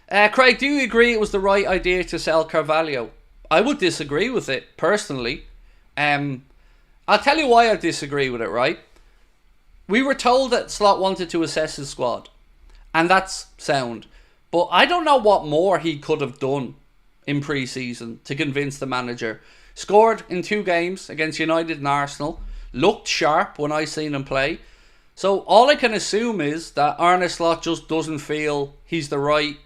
Craig, do you agree it was the right idea to sell Carvalho? I would disagree with it, personally. I'll tell you why I disagree with it, right? We were told that Slot wanted to assess his squad, and that's sound. But I don't know what more he could have done in pre-season to convince the manager. Scored in 2 games against United and Arsenal. Looked sharp when I seen him play. So all I can assume is that Arne Slot just doesn't feel he's the right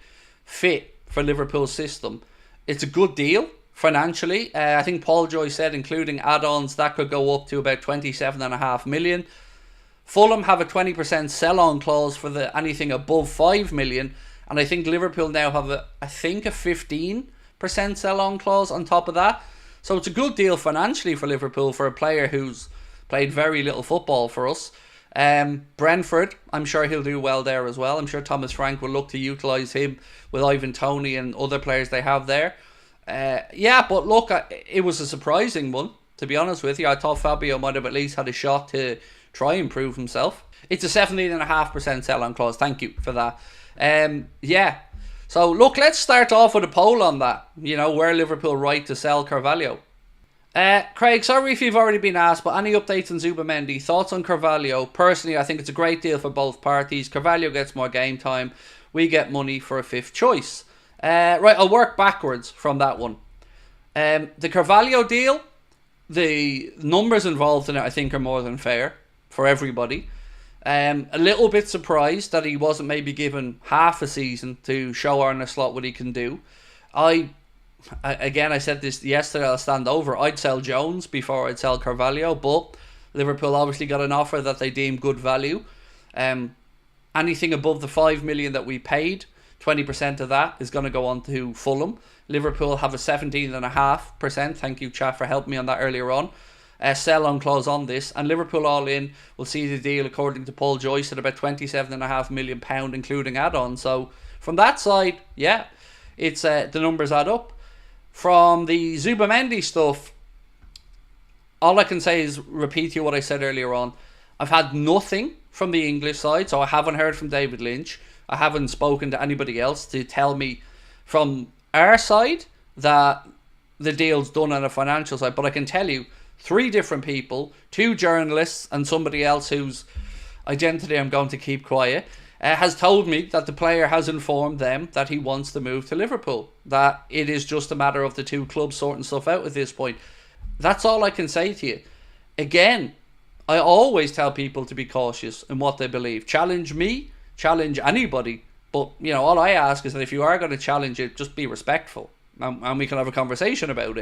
fit for Liverpool's system. It's a good deal financially. I think Paul Joy said, including add-ons, that could go up to about 27.5 million. Fulham have a 20% sell-on clause for anything above 5 million. And I think Liverpool now have a 15% sell-on clause on top of that. So it's a good deal financially for Liverpool for a player who's played very little football for us. Brentford, I'm sure he'll do well there as well. I'm sure Thomas Frank will look to utilise him with Ivan Toney and other players they have there. But look, it was a surprising one, to be honest with you. I thought Fabio might have at least had a shot to try and prove himself. It's a 17.5% sell-on clause. Thank you for that. So look, let's start off with a poll on that. Were Liverpool right to sell Carvalho? Craig, sorry if you've already been asked, but any updates on Zubamendi? Thoughts on Carvalho? Personally, I think it's a great deal for both parties. Carvalho gets more game time. We get money for a 5th choice. Right, I'll work backwards from that one. The Carvalho deal, the numbers involved in it, I think, are more than fair for everybody. A little bit surprised that he wasn't maybe given half a season to show Arne Slot what he can do. I said this yesterday, I'll stand over. I'd sell Jones before I'd sell Carvalho, but Liverpool obviously got an offer that they deemed good value. Anything above the 5 million that we paid, 20% of that is going to go on to Fulham. Liverpool have a 17.5%. Thank you, chat, for helping me on that earlier on. Sell-on clause on this, and Liverpool all in will see the deal, according to Paul Joyce, at about £27.5 million, including add-ons. So from that side, yeah, it's the numbers add up. From the Zubamendi stuff, all I can say is repeat to you what I said earlier on. I've had nothing from the English side, so I haven't heard from David Lynch. I haven't spoken to anybody else to tell me from our side that the deal's done on a financial side. But I can tell you, 3 different people, 2 journalists and somebody else whose identity I'm going to keep quiet, has told me that the player has informed them that he wants to move to Liverpool. That it is just a matter of the 2 clubs sorting stuff out at this point. That's all I can say to you. Again, I always tell people to be cautious in what they believe. Challenge me, challenge anybody. But, all I ask is that if you are going to challenge it, just be respectful. And we can have a conversation about it.